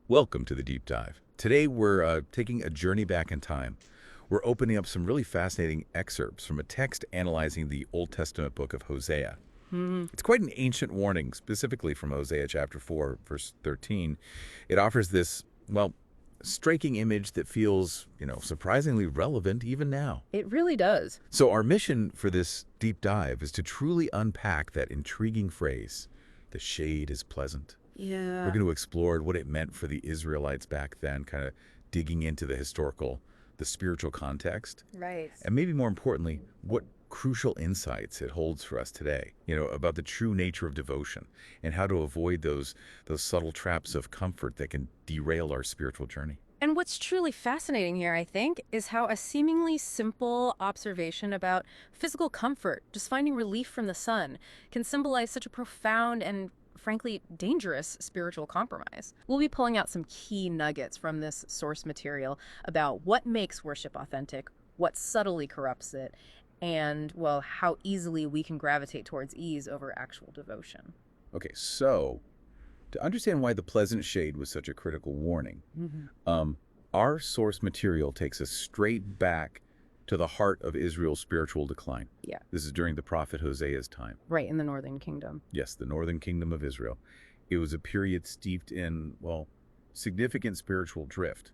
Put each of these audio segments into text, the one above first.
Welcome to the Deep Dive. Today we're taking a journey back in time. We're opening up some really fascinating excerpts from a text analyzing the Old Testament book of Hosea. It's quite an ancient warning, specifically from Hosea chapter 4, verse 13. It offers this, well, striking image that feels, surprisingly relevant even now. It really does. So our mission for this deep dive is to truly unpack that intriguing phrase, the shade is pleasant. Yeah. We're going to explore what it meant for the Israelites back then, kind of digging into the spiritual context, Right. and maybe more importantly, what crucial insights it holds for us today, about the true nature of devotion and how to avoid those subtle traps of comfort that can derail our spiritual journey. And what's truly fascinating here, I think, is how a seemingly simple observation about physical comfort, just finding relief from the sun, can symbolize such a profound and frankly dangerous spiritual compromise. We'll be pulling out some key nuggets from this source material about what makes worship authentic, what subtly corrupts it, and, well, how easily we can gravitate towards ease over actual devotion. Okay, so to understand why the pleasant shade was such a critical warning, our source material takes us straight back to the heart of Israel's spiritual decline. Yeah. This is during the prophet Hosea's time. Right, in the Northern Kingdom. Yes, the northern kingdom of Israel. It was a period steeped in, significant spiritual drift.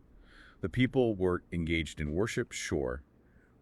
The people were engaged in worship, sure,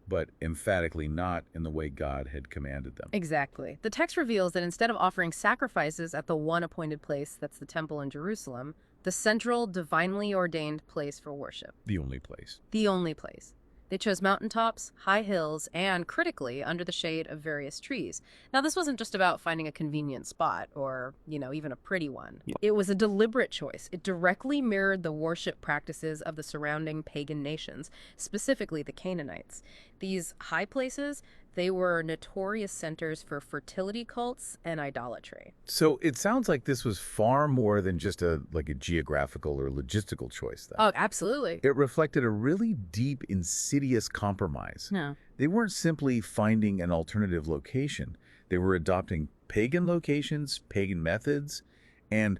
but emphatically not in the way God had commanded them. Exactly. The text reveals that instead of offering sacrifices at the one appointed place, that's the temple in Jerusalem, the central, divinely ordained place for worship. The only place. The only place. They chose mountaintops, high hills, and, critically, under the shade of various trees. Now, this wasn't just about finding a convenient spot or, even a pretty one. Yeah. It was a deliberate choice. It directly mirrored the worship practices of the surrounding pagan nations, specifically the Canaanites. These high places, they were notorious centers for fertility cults and idolatry. So it sounds like this was far more than just a geographical or logistical choice, then. Oh, absolutely. It reflected a really deep, insidious compromise. No. They weren't simply finding an alternative location. They were adopting pagan locations, pagan methods, and,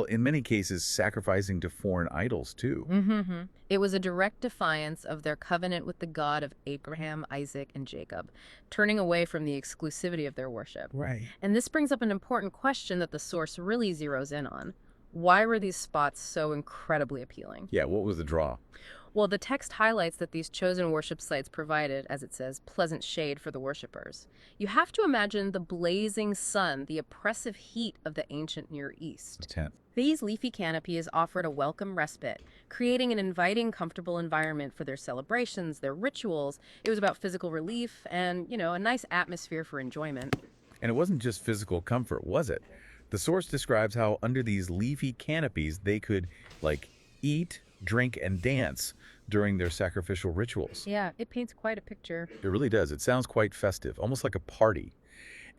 in many cases, sacrificing to foreign idols, too. Mm-hmm. It was a direct defiance of their covenant with the God of Abraham, Isaac, and Jacob, turning away from the exclusivity of their worship. Right. And this brings up an important question that the source really zeroes in on. Why were these spots so incredibly appealing? Yeah, what was the draw? Well, the text highlights that these chosen worship sites provided, as it says, pleasant shade for the worshipers. You have to imagine the blazing sun, the oppressive heat of the ancient Near East. Tent. These leafy canopies offered a welcome respite, creating an inviting, comfortable environment for their celebrations, their rituals. It was about physical relief and, a nice atmosphere for enjoyment. And it wasn't just physical comfort, was it? The source describes how under these leafy canopies they could, eat, drink, and dance during their sacrificial rituals. Yeah, it paints quite a picture. It really does. It sounds quite festive, almost like a party.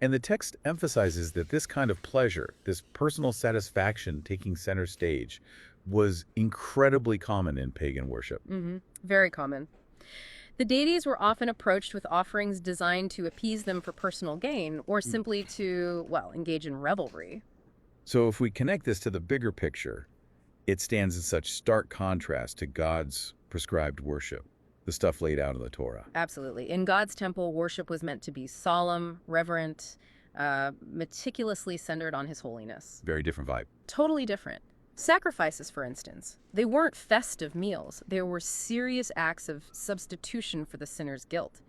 And the text emphasizes that this kind of pleasure, this personal satisfaction taking center stage, was incredibly common in pagan worship. Very common. The deities were often approached with offerings designed to appease them for personal gain or simply to, engage in revelry. So if we connect this to the bigger picture, it stands in such stark contrast to God's prescribed worship, the stuff laid out in the Torah. Absolutely. In God's temple, worship was meant to be solemn, reverent, meticulously centered on his holiness. Very different vibe. Totally different. Sacrifices, for instance, they weren't festive meals. They were serious acts of substitution for the sinner's guilt.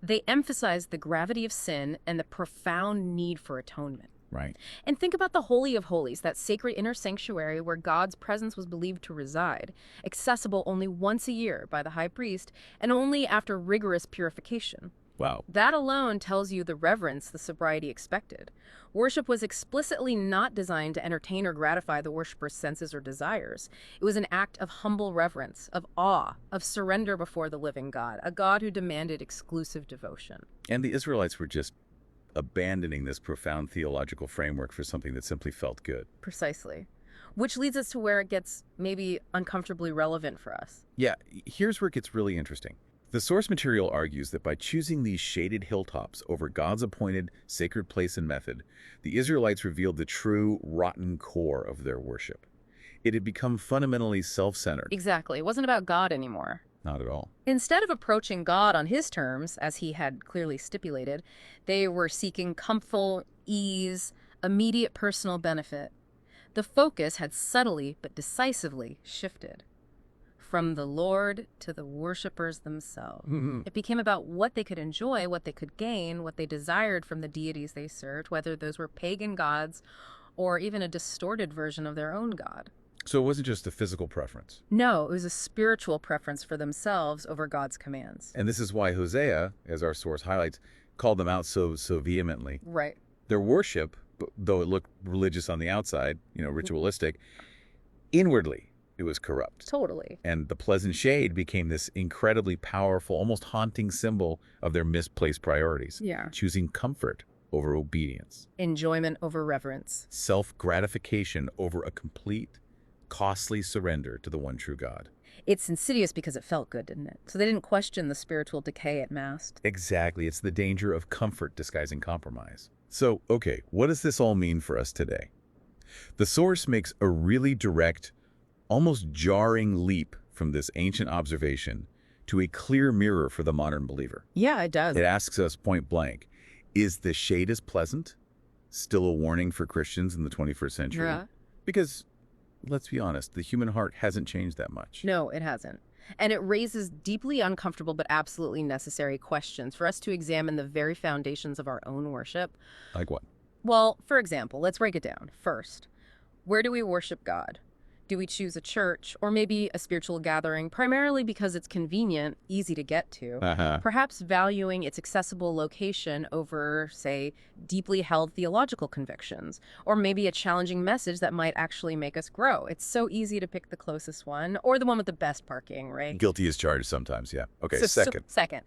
They emphasized the gravity of sin and the profound need for atonement. Right. And think about the Holy of Holies, that sacred inner sanctuary where God's presence was believed to reside, accessible only once a year by the high priest and only after rigorous purification. Wow. That alone tells you the reverence the sobriety expected. Worship was explicitly not designed to entertain or gratify the worshiper's senses or desires. It was an act of humble reverence, of awe, of surrender before the living God, a God who demanded exclusive devotion. And the Israelites were just abandoning this profound theological framework for something that simply felt good. Precisely. Which leads us to where it gets maybe uncomfortably relevant for us. Yeah, here's where it gets really interesting. The source material argues that by choosing these shaded hilltops over God's appointed sacred place and method, the Israelites revealed the true rotten core of their worship. It had become fundamentally self-centered. Exactly. It wasn't about God anymore. Not at all. Instead of approaching God on his terms, as he had clearly stipulated, they were seeking comfort, ease, immediate personal benefit. The focus had subtly but decisively shifted from the Lord to the worshipers themselves. It became about what they could enjoy, what they could gain, what they desired from the deities they served, whether those were pagan gods or even a distorted version of their own god. So it wasn't just a physical preference. No, it was a spiritual preference for themselves over God's commands. And this is why Hosea, as our source highlights, called them out so vehemently. Right. Their worship, though it looked religious on the outside, ritualistic, inwardly it was corrupt. Totally. And the pleasant shade became this incredibly powerful, almost haunting symbol of their misplaced priorities. Yeah. Choosing comfort over obedience. Enjoyment over reverence. Self-gratification over a complete, costly surrender to the one true God. It's insidious because it felt good, didn't it? So they didn't question the spiritual decay it masked. Exactly. It's the danger of comfort disguising compromise. So, okay, what does this all mean for us today? The source makes a really direct, almost jarring leap from this ancient observation to a clear mirror for the modern believer. Yeah, it does. It asks us point blank, is the shade as pleasant still a warning for Christians in the 21st century? Yeah. Because, let's be honest, the human heart hasn't changed that much. No, it hasn't. And it raises deeply uncomfortable but absolutely necessary questions for us to examine the very foundations of our own worship. Like what? Well, for example, let's break it down. First, where do we worship God? Do we choose a church or maybe a spiritual gathering primarily because it's convenient, easy to get to, perhaps valuing its accessible location over, say, deeply held theological convictions, or maybe a challenging message that might actually make us grow? It's so easy to pick the closest one or the one with the best parking, right? Guilty as charged sometimes, yeah. Okay, Second,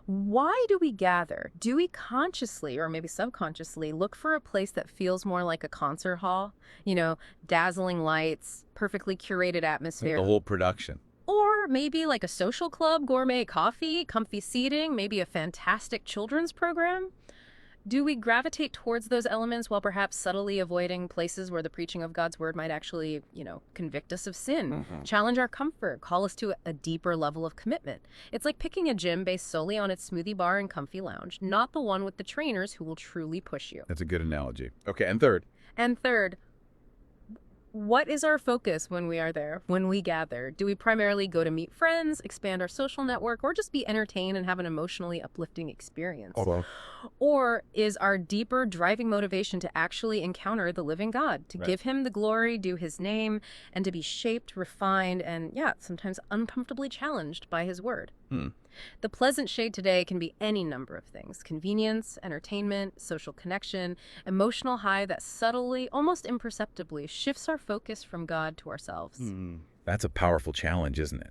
why do we gather? Do we consciously or maybe subconsciously look for a place that feels more like a concert hall? Dazzling lights, perfectly curated atmosphere. The whole production. Or maybe like a social club, gourmet coffee, comfy seating, maybe a fantastic children's program? Do we gravitate towards those elements while perhaps subtly avoiding places where the preaching of God's word might actually, convict us of sin, challenge our comfort, call us to a deeper level of commitment? It's like picking a gym based solely on its smoothie bar and comfy lounge, not the one with the trainers who will truly push you. That's a good analogy. Okay, and third, what is our focus when we are there, when we gather? Do we primarily go to meet friends, expand our social network, or just be entertained and have an emotionally uplifting experience? Or is our deeper driving motivation to actually encounter the living God, to give him the glory, do his name, and to be shaped, refined, and sometimes uncomfortably challenged by his word? The pleasant shade today can be any number of things: convenience, entertainment, social connection, emotional high that subtly, almost imperceptibly, shifts our focus from God to ourselves. That's a powerful challenge, isn't it?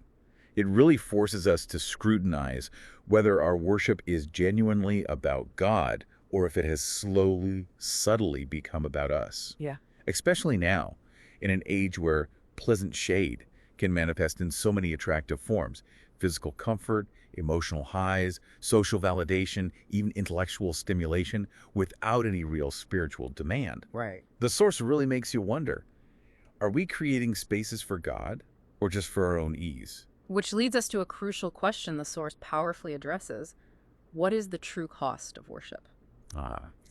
It really forces us to scrutinize whether our worship is genuinely about God or if it has slowly, subtly become about us. Yeah. Especially now, in an age where pleasant shade can manifest in so many attractive forms: physical comfort, emotional highs, social validation, even intellectual stimulation, without any real spiritual demand. Right. The source really makes you wonder, are we creating spaces for God or just for our own ease? Which leads us to a crucial question the source powerfully addresses. What is the true cost of worship?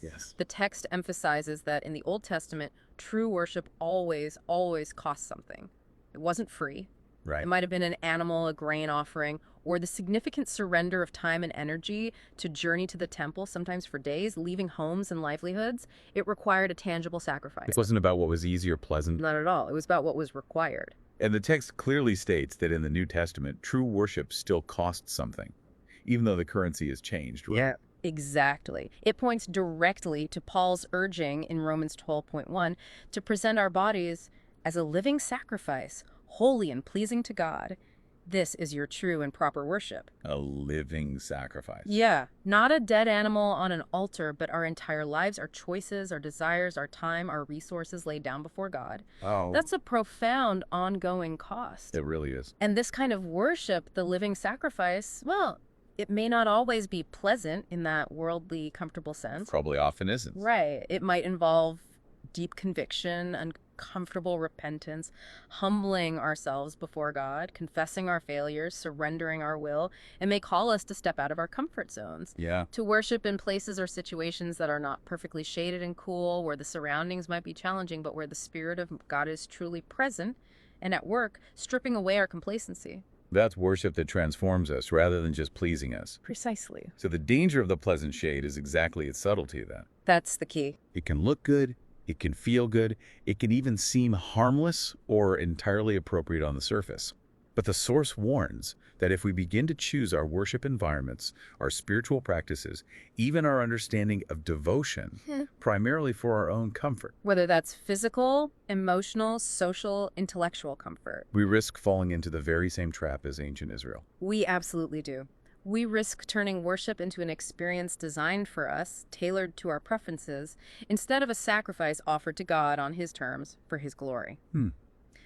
Yes. The text emphasizes that in the Old Testament, true worship always cost something. It wasn't free. Right. It might have been an animal, a grain offering, or the significant surrender of time and energy to journey to the temple, sometimes for days, leaving homes and livelihoods. It required a tangible sacrifice. It wasn't about what was easy or pleasant. Not at all. It was about what was required. And the text clearly states that in the New Testament, true worship still costs something, even though the currency has changed. Right? Yeah. Exactly. It points directly to Paul's urging in Romans 12:1 to present our bodies as a living sacrifice, holy and pleasing to God. This is your true and proper worship. A living sacrifice. Yeah, not a dead animal on an altar, but our entire lives, our choices, our desires, our time, our resources laid down before God. Oh. That's a profound ongoing cost. It really is. And this kind of worship, the living sacrifice, well, it may not always be pleasant in that worldly, comfortable sense. Probably often isn't. Right. It might involve deep conviction and uncomfortable repentance, humbling ourselves before God, confessing our failures, surrendering our will, and may call us to step out of our comfort zones. Yeah. To worship in places or situations that are not perfectly shaded and cool, where the surroundings might be challenging, but where the Spirit of God is truly present and at work, stripping away our complacency. That's worship that transforms us rather than just pleasing us. Precisely. So the danger of the pleasant shade is exactly its subtlety then. That's the key. It can look good, it can feel good, it can even seem harmless or entirely appropriate on the surface. But the source warns that if we begin to choose our worship environments, our spiritual practices, even our understanding of devotion, primarily for our own comfort, Whether that's physical, emotional, social, intellectual comfort. we risk falling into the very same trap as ancient Israel. We absolutely do. We risk turning worship into an experience designed for us, tailored to our preferences, instead of a sacrifice offered to God on His terms for His glory.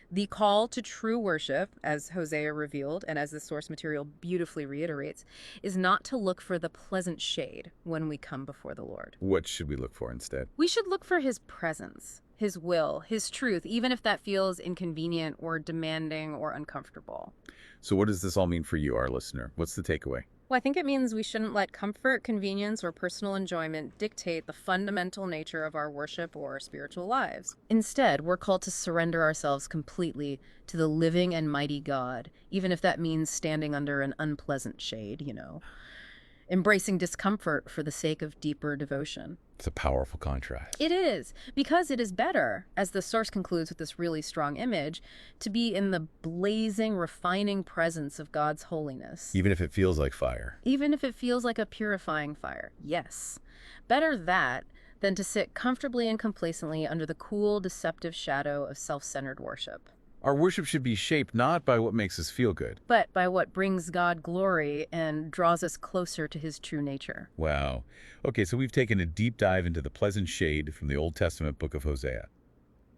The call to true worship, as Hosea revealed and as the source material beautifully reiterates, is not to look for the pleasant shade when we come before the Lord. What should we look for instead? We should look for His presence, His will, His truth, even if that feels inconvenient or demanding or uncomfortable. So what does this all mean for you, our listener? What's the takeaway? Well, I think it means we shouldn't let comfort, convenience, or personal enjoyment dictate the fundamental nature of our worship or spiritual lives. Instead, we're called to surrender ourselves completely to the living and mighty God, even if that means standing under an unpleasant shade, embracing discomfort for the sake of deeper devotion. It's a powerful contrast. It is, because it is better, as the source concludes with this really strong image, to be in the blazing, refining presence of God's holiness. Even if it feels like fire. Even if it feels like a purifying fire, yes. Better that than to sit comfortably and complacently under the cool, deceptive shadow of self-centered worship. Our worship should be shaped not by what makes us feel good. But by what brings God glory and draws us closer to His true nature. Wow. Okay, so we've taken a deep dive into the pleasant shade from the Old Testament book of Hosea.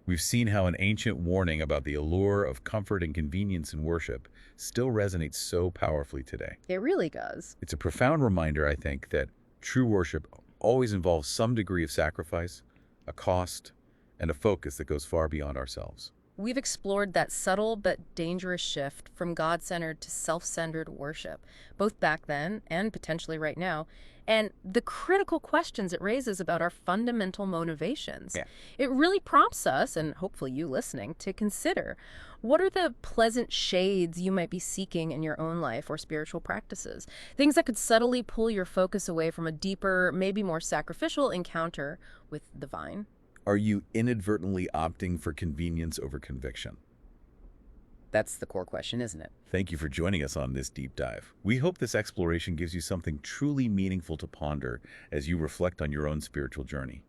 We've seen how an ancient warning about the allure of comfort and convenience in worship still resonates so powerfully today. It really does. It's a profound reminder, I think, that true worship always involves some degree of sacrifice, a cost, and a focus that goes far beyond ourselves. We've explored that subtle but dangerous shift from God-centered to self-centered worship, both back then and potentially right now, and the critical questions it raises about our fundamental motivations. Yeah. It really prompts us, and hopefully you listening, to consider what are the pleasant shades you might be seeking in your own life or spiritual practices, things that could subtly pull your focus away from a deeper, maybe more sacrificial encounter with the divine. Are you inadvertently opting for convenience over conviction? That's the core question, isn't it? Thank you for joining us on this deep dive. We hope this exploration gives you something truly meaningful to ponder as you reflect on your own spiritual journey.